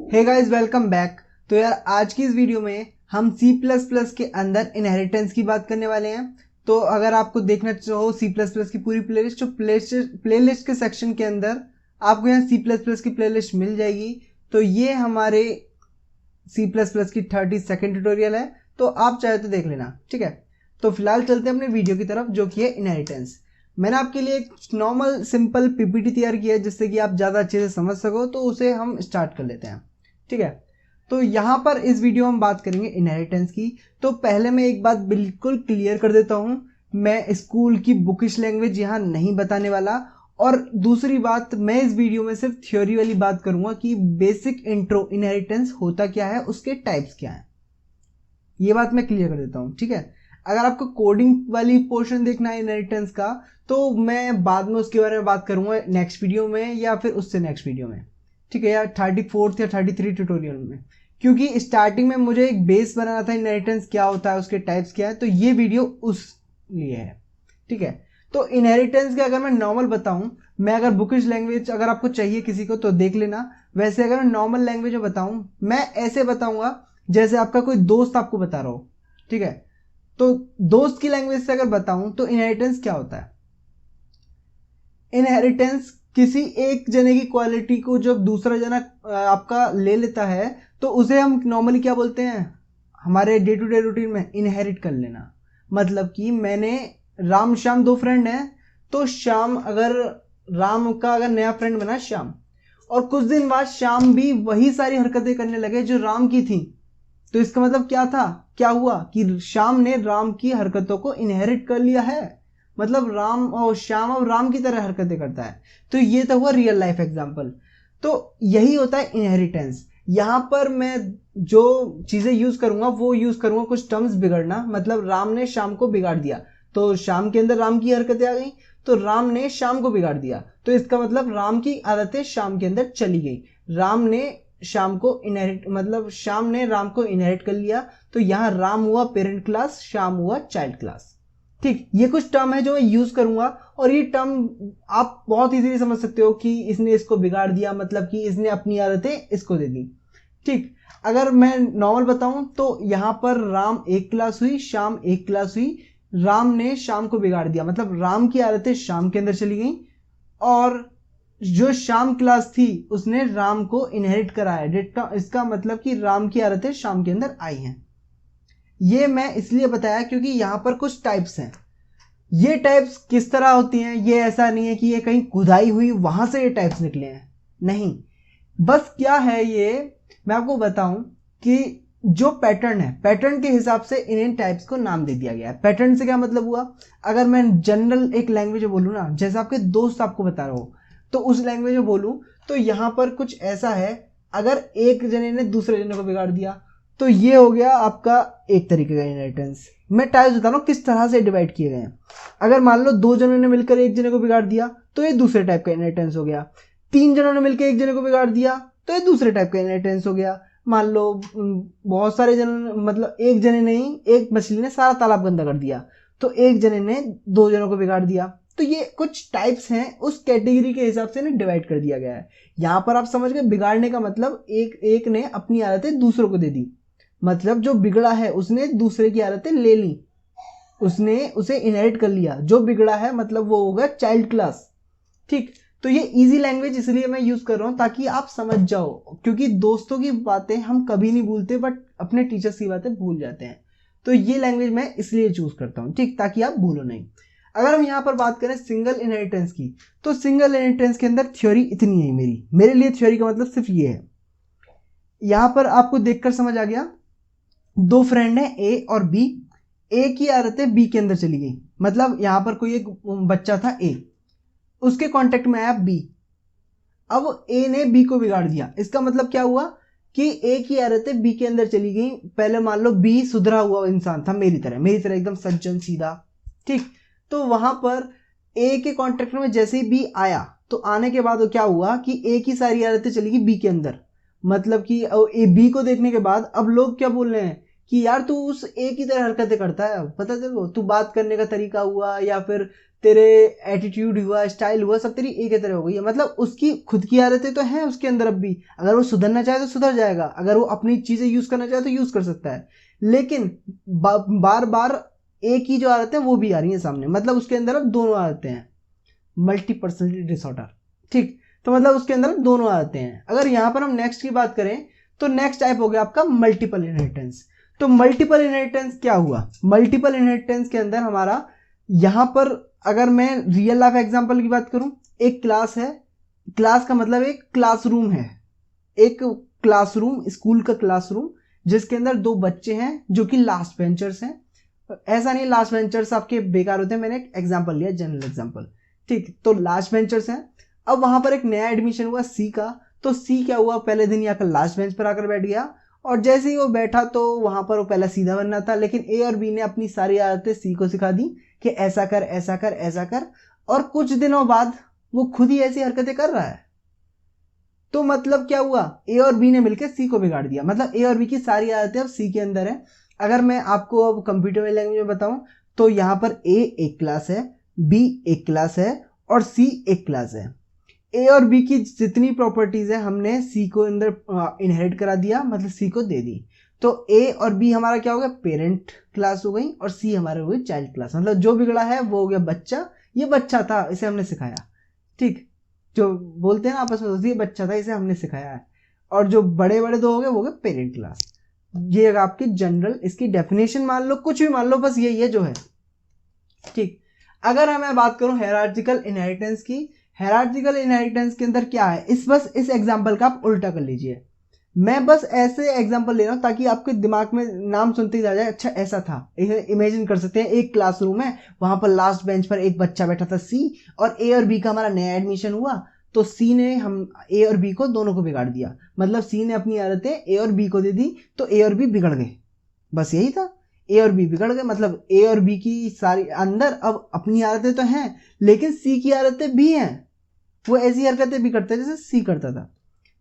Hey guys, welcome back. तो यार आज की इस वीडियो में हम C++ के अंदर इनहेरिटेंस की बात करने वाले हैं। तो अगर आपको देखना चाहो C++ की पूरी प्लेलिस्ट, तो प्लेलिस्ट के सेक्शन के अंदर आपको यहाँ C++ की प्लेलिस्ट मिल जाएगी। तो ये हमारे C++ की 32nd ट्यूटोरियल है, तो आप चाहे तो देख लेना, ठीक है। तो फिलहाल चलते हैं अपने वीडियो की तरफ, जो कि है इनहेरिटेंस। मैंने आपके लिए एक नॉर्मल सिंपल पीपीटी तैयार किया है जिससे कि आप ज़्यादा अच्छे से समझ सको, तो उसे हम स्टार्ट कर लेते हैं, ठीक है। तो यहाँ पर इस वीडियो में हम बात करेंगे इनहेरिटेंस की। तो पहले मैं एक बात बिल्कुल क्लियर कर देता हूँ, मैं स्कूल की बुकिश लैंग्वेज यहाँ नहीं बताने वाला। और दूसरी बात, मैं इस वीडियो में सिर्फ थ्योरी वाली बात करूंगा कि बेसिक इंट्रो इनहेरिटेंस होता क्या है, उसके टाइप्स क्या है, ये बात मैं क्लियर कर देता हूँ, ठीक है। अगर आपको कोडिंग वाली पोर्शन देखना है इनहेरिटेंस का, तो मैं बाद में उसके बारे में बात करूंगा नेक्स्ट वीडियो में या फिर उससे नेक्स्ट वीडियो में, ठीक है, या 34th या 33 ट्यूटोरियल में। क्योंकि स्टार्टिंग में मुझे एक बेस बनाना था इनहेरिटेंस क्या होता है, उसके टाइप्स क्या है, तो ये वीडियो उस लिए है, ठीक है। तो इनहेरिटेंस का अगर मैं नॉर्मल बताऊं, मैं अगर बुकिश लैंग्वेज अगर आपको चाहिए किसी को तो देख लेना। वैसे अगर मैं नॉर्मल लैंग्वेज में बताऊं, मैं ऐसे बताऊंगा जैसे आपका कोई दोस्त आपको बता रहा हो, ठीक है। तो दोस्त की लैंग्वेज से अगर बताऊं तो इनहेरिटेंस क्या होता है। इनहेरिटेंस किसी एक जने की क्वालिटी को जब दूसरा जना आपका ले लेता है, तो उसे हम नॉर्मली क्या बोलते हैं, हमारे डे टू डे रूटीन में इनहेरिट कर लेना। मतलब कि मैंने राम श्याम दो फ्रेंड हैं, तो श्याम अगर राम का अगर नया फ्रेंड बना श्याम, और कुछ दिन बाद श्याम भी वही सारी हरकतें करने लगे जो राम की थी, तो इसका मतलब क्या था, क्या हुआ कि श्याम ने राम की हरकतों को इनहेरिट कर लिया है। मतलब राम और श्याम अब राम की तरह हरकतें करता है। तो ये तो हुआ रियल लाइफ एग्जांपल। तो यही होता है इनहेरिटेंस। यहां पर मैं जो चीजें यूज करूंगा वो यूज करूंगा कुछ टर्म्स बिगड़ना, मतलब राम ने श्याम को बिगाड़ दिया, तो श्याम के अंदर राम की हरकतें आ गई, तो राम ने श्याम को बिगाड़ दिया, तो इसका मतलब राम की आदतें श्याम के अंदर चली गई। राम ने श्याम को इनहेरिट, मतलब श्याम ने राम को इनहेरिट कर लिया। तो यहां राम हुआ पेरेंट क्लास, श्याम हुआ चाइल्ड क्लास, ठीक। ये कुछ टर्म है जो मैं यूज करूंगा, और ये टर्म आप बहुत इजीली समझ सकते हो कि इसने इसको बिगाड़ दिया, मतलब कि इसने अपनी आदतें इसको दे दी, ठीक। अगर मैं नॉर्मल बताऊं तो यहां पर राम एक क्लास हुई, श्याम एक क्लास हुई, राम ने श्याम को बिगाड़ दिया, मतलब राम की आदतें श्याम के अंदर चली गई, और जो श्याम क्लास थी उसने राम को इनहेरिट कराया। इसका मतलब कि राम की आदतें श्याम के अंदर आई हैं। ये मैं इसलिए बताया क्योंकि यहां पर कुछ टाइप्स हैं। ये टाइप्स किस तरह होती हैं, ये ऐसा नहीं है कि ये कहीं खुदाई हुई वहां से ये टाइप्स निकले हैं, नहीं। बस क्या है ये, मैं आपको बताऊं कि जो पैटर्न है, पैटर्न के हिसाब से इन टाइप्स को नाम दे दिया गया है। पैटर्न से क्या मतलब हुआ, अगर मैं जनरल एक लैंग्वेज में बोलूँ ना, जैसे आपके दोस्त आपको बता रहा हो, तो उस लैंग्वेज में बोलूं तो यहां पर कुछ ऐसा है, अगर एक जने ने दूसरे जने को बिगाड़ दिया, तो ये हो गया आपका एक तरीके का इनहेरिटेंस। मैं टाइप्स बता रहा हूँ किस तरह से डिवाइड किए गए हैं। अगर मान लो दो जनों ने मिलकर एक जने को बिगाड़ दिया, तो ये दूसरे टाइप का इनहेरिटेंस हो गया। तीन जनों ने मिलकर एक जने को बिगाड़ दिया, तो ये दूसरे टाइप का इनहेरिटेंस हो गया। मान लो बहुत सारे जनों, मतलब एक जने ने ही, एक मछली ने सारा तालाब गंदा कर दिया, तो एक जने ने दो जनों को बिगाड़ दिया। तो ये कुछ टाइप्स हैं, उस कैटेगरी के हिसाब से इन्हें डिवाइड कर दिया गया है। यहां पर आप समझ गए, बिगाड़ने का मतलब एक ने अपनी आदतें दूसरों को दे दी, मतलब जो बिगड़ा है उसने दूसरे की आदतें ले ली, उसने उसे इनहेरिट कर लिया। जो बिगड़ा है मतलब वो होगा चाइल्ड क्लास, ठीक। तो ये इजी लैंग्वेज इसलिए मैं यूज कर रहा हूं ताकि आप समझ जाओ, क्योंकि दोस्तों की बातें हम कभी नहीं भूलते, बट अपने टीचर्स की बातें भूल जाते हैं। तो ये लैंग्वेज मैं इसलिए चूज करता हूं, ठीक, ताकि आप भूलो नहीं। अगर हम यहां पर बात करें सिंगल इनहेरिटेंस की, तो सिंगल इनहेरिटेंस के अंदर थ्योरी इतनी है मेरे लिए थ्योरी का मतलब सिर्फ ये है। यहां पर आपको देखकर समझ आ गया, दो फ्रेंड है ए और बी, ए की आदतें बी के अंदर चली गई। मतलब यहां पर कोई एक बच्चा था ए, उसके कांटेक्ट में आया बी, अब ए ने बी को बिगाड़ दिया। इसका मतलब क्या हुआ कि ए की आदतें बी के अंदर चली गई। पहले मान लो बी सुधरा हुआ इंसान था, मेरी तरह एकदम सज्जन सीधा, ठीक। तो वहां पर ए के कांटेक्ट में जैसे ही बी आया, तो आने के बाद क्या हुआ कि ए की सारी आदतें चली गई बी के अंदर। मतलब कि ए बी को देखने के बाद अब लोग क्या बोल रहे हैं कि यार तू उस ए की तरह हरकतें करता है, पता चलो तू बात करने का तरीका हुआ, या फिर तेरे एटीट्यूड हुआ, स्टाइल हुआ, सब तेरी एक ही तरह हो गई है। मतलब उसकी खुद की आदतें तो हैं उसके अंदर अब भी, अगर वो सुधरना चाहे तो सुधर जाएगा, अगर वो अपनी चीज़ें यूज़ करना चाहे तो यूज़ कर सकता है। लेकिन बार बार एक ही जो आदतें वो भी आ रही हैं सामने, मतलब उसके अंदर अब दोनों आदतें हैं, मल्टी पर्सनैलिटी डिसऑर्डर। ठीक, तो मतलब उसके अंदर दोनों आदतें हैं। अगर यहाँ पर हम नेक्स्ट की बात करें तो नेक्स्ट टाइप हो गया आपका मल्टीपल इनहेरिटेंस। तो मल्टीपल इनहेरिटेंस क्या हुआ? मल्टीपल इनहेरिटेंस के अंदर हमारा यहाँ पर अगर मैं रियल लाइफ एग्जांपल की बात करूं, एक क्लास है, क्लास का मतलब एक क्लासरूम है, एक क्लासरूम, स्कूल का क्लासरूम, जिसके अंदर दो बच्चे हैं जो कि लास्ट बेंचर्स हैं। ऐसा नहीं लास्ट बेंचर्स आपके बेकार होते हैं, मैंने एक एग्जांपल लिया, जनरल एग्जांपल। ठीक, तो लास्ट बेंचर्स हैं। अब वहां पर एक नया एडमिशन हुआ सी का, तो सी क्या हुआ, पहले दिन आकर लास्ट बेंच पर आकर बैठ गया, और जैसे ही वो बैठा तो वहां पर वो पहला सीधा बनना था, लेकिन ए और बी ने अपनी सारी आदतें सी को सिखा दी कि ऐसा कर ऐसा कर ऐसा कर, और कुछ दिनों बाद वो खुद ही ऐसी हरकतें कर रहा है। तो मतलब क्या हुआ, ए और बी ने मिलकर सी को बिगाड़ दिया, मतलब ए और बी की सारी आदतें अब सी के अंदर है। अगर मैं आपको अब कंप्यूटर लैंग्वेज में बताऊं तो यहाँ पर ए एक क्लास है, बी एक क्लास है और सी एक क्लास है। ए और बी की जितनी प्रॉपर्टीज है हमने सी को अंदर इनहेरिट करा दिया, मतलब सी को दे दी। तो ए और बी हमारा क्या हो गया, पेरेंट क्लास हो गई, और सी हमारे हो गई चाइल्ड क्लास। मतलब जो बिगड़ा है वो हो गया बच्चा, ये बच्चा था इसे हमने सिखाया। ठीक, जो बोलते हैं ना आपस में दोस्ती, ये बच्चा था इसे हमने सिखाया है। और जो बड़े बड़े दो हो गए वो हो गए पेरेंट क्लास। ये अगर आपकी जनरल इसकी डेफिनेशन मान लो, कुछ भी मान लो, बस यही है जो है। ठीक, अगर मैं बात करूं हायरार्चिकल इनहेरिटेंस की, हायरार्चिकल इनहेरिटेंस के अंदर क्या है, बस इस एग्जांपल का आप उल्टा कर लीजिए। मैं बस ऐसे एग्जांपल ले रहा हूं ताकि आपके दिमाग में नाम सुनते ही आ जाए, अच्छा ऐसा था। इमेजिन कर सकते हैं एक क्लासरूम है, वहां पर लास्ट बेंच पर एक बच्चा बैठा था सी, और ए और बी का हमारा नया एडमिशन हुआ, तो सी ने हम ए और बी को दोनों को बिगाड़ दिया। मतलब सी ने अपनी आदतें ए और बी को दे दी, तो ए और बी बिगड़ गए, बस यही था। ए और बी बिगड़ गए, मतलब ए और बी की सारी अंदर अब अपनी आदतें तो हैं, लेकिन सी की आदतें भी हैं। वो ऐसी हरकतें भी करते हैं जैसे सी करता था,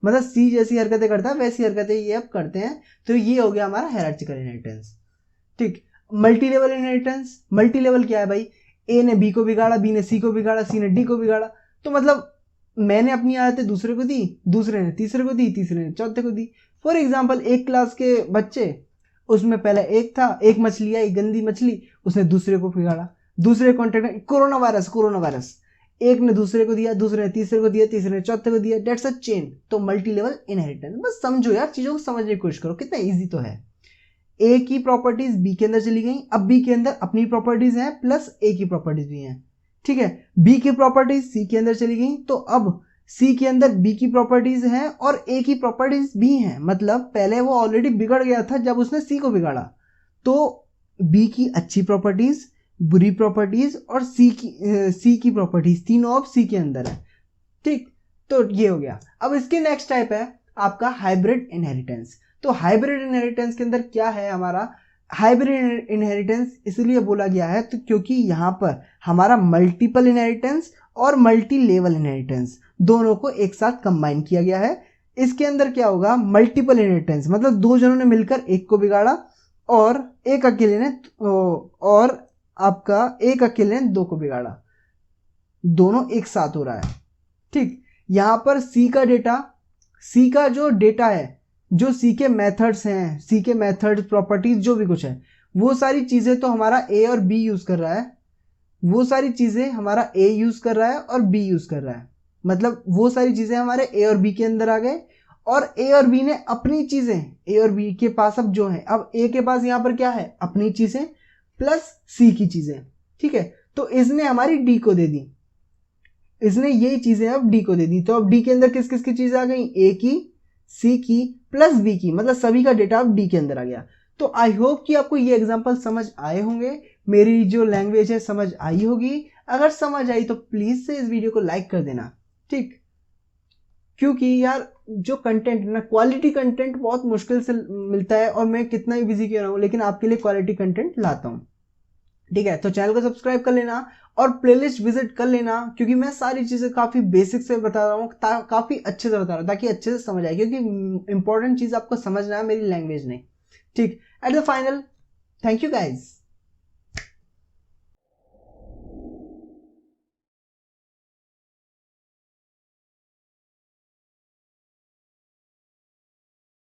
मतलब सी जैसी हरकतें करता है वैसी हरकतें ये अब करते हैं। तो ये हो गया हमारा हायरार्चिकल इनहेरिटेंस। ठीक, multi level inheritance, multi level क्या है भाई, ए ने बी को बिगाड़ा, बी ने सी को बिगाड़ा, सी ने डी को बिगाड़ा। तो मतलब मैंने अपनी आदतें दूसरे को दी, दूसरे ने तीसरे को दी, तीसरे ने चौथे को दी। फॉर एग्जाम्पल एक क्लास के बच्चे, उसमें पहले एक था, एक मछली आई गंदी मछली, उसने दूसरे को बिगाड़ा। दूसरे कॉन्टेक्ट में कोरोना वायरस, एक ने दूसरे को दिया, दूसरे ने तीसरे को दिया, तीसरे ने चौथे को दिया, डेट्स अ चेन। तो मल्टी लेवल इनहेरिटेंस, बस समझो यार, चीजों को समझने की कोशिश करो, कितना इजी तो है। ए की प्रॉपर्टीज बी के अंदर चली गई, अब बी के अंदर अपनी प्रॉपर्टीज हैं प्लस ए की प्रॉपर्टीज भी हैं। ठीक है, बी की प्रॉपर्टीज सी के अंदर चली गई, तो अब सी के अंदर बी की प्रॉपर्टीज हैं और ए की प्रॉपर्टीज भी हैं। मतलब पहले वो ऑलरेडी बिगड़ गया था जब उसने सी को बिगाड़ा, तो बी की अच्छी प्रॉपर्टीज, बुरी प्रॉपर्टीज और सी की प्रॉपर्टीज, तीनों अब सी के अंदर है। ठीक, तो ये हो गया। अब इसके नेक्स्ट टाइप है आपका हाइब्रिड इनहेरिटेंस। तो हाइब्रिड इनहेरिटेंस के अंदर क्या है हमारा, हाइब्रिड इनहेरिटेंस इसलिए बोला गया है तो क्योंकि यहाँ पर हमारा मल्टीपल इनहेरिटेंस और मल्टी लेवल इनहेरिटेंस दोनों को एक साथ कंबाइन किया गया है। इसके अंदर क्या होगा, मल्टीपल इनहेरिटेंस मतलब दो जनों ने मिलकर एक को बिगाड़ा, और एक अकेले ने और आपका एक अकेले ने दो को बिगाड़ा, दोनों एक साथ हो रहा है। ठीक, यहां पर सी का डेटा, सी का जो डेटा है, जो सी के मेथड्स हैं, सी के मेथड प्रॉपर्टीज जो भी कुछ है, वो सारी चीजें तो हमारा ए और बी यूज कर रहा है, वो सारी चीजें हमारा ए यूज कर रहा है और बी यूज कर रहा है। मतलब वो सारी चीजें हमारे ए और बी के अंदर आ गए, और ए और बी ने अपनी चीजें, ए और बी के पास अब जो है, अब ए के पास यहां पर क्या है, अपनी चीजें प्लस सी की चीजें। ठीक है, तो इसने हमारी डी को दे दी, इसने यही चीजें अब डी को दे दी। तो अब डी के अंदर किस किस की चीजें आ गई, ए की, सी की प्लस बी की, मतलब सभी का डेटा अब डी के अंदर आ गया। तो आई होप कि आपको ये एग्जांपल समझ आए होंगे, मेरी जो लैंग्वेज है समझ आई होगी। अगर समझ आई तो प्लीज से इस वीडियो को लाइक कर देना। ठीक, क्योंकि यार जो कंटेंट ना, क्वालिटी कंटेंट बहुत मुश्किल से मिलता है, और मैं कितना ही बिजी क्यों रहा हूँ लेकिन आपके लिए क्वालिटी कंटेंट लाता हूँ। ठीक है, तो चैनल को सब्सक्राइब कर लेना और प्लेलिस्ट विजिट कर लेना, क्योंकि मैं सारी चीज़ें काफ़ी बेसिक से बता रहा हूँ, काफ़ी अच्छे से बता रहा हूँ ताकि अच्छे से समझ आए, क्योंकि इंपॉर्टेंट चीज़ आपको समझना है, मेरी लैंग्वेज नहीं। ठीक, at the final, thank you guys.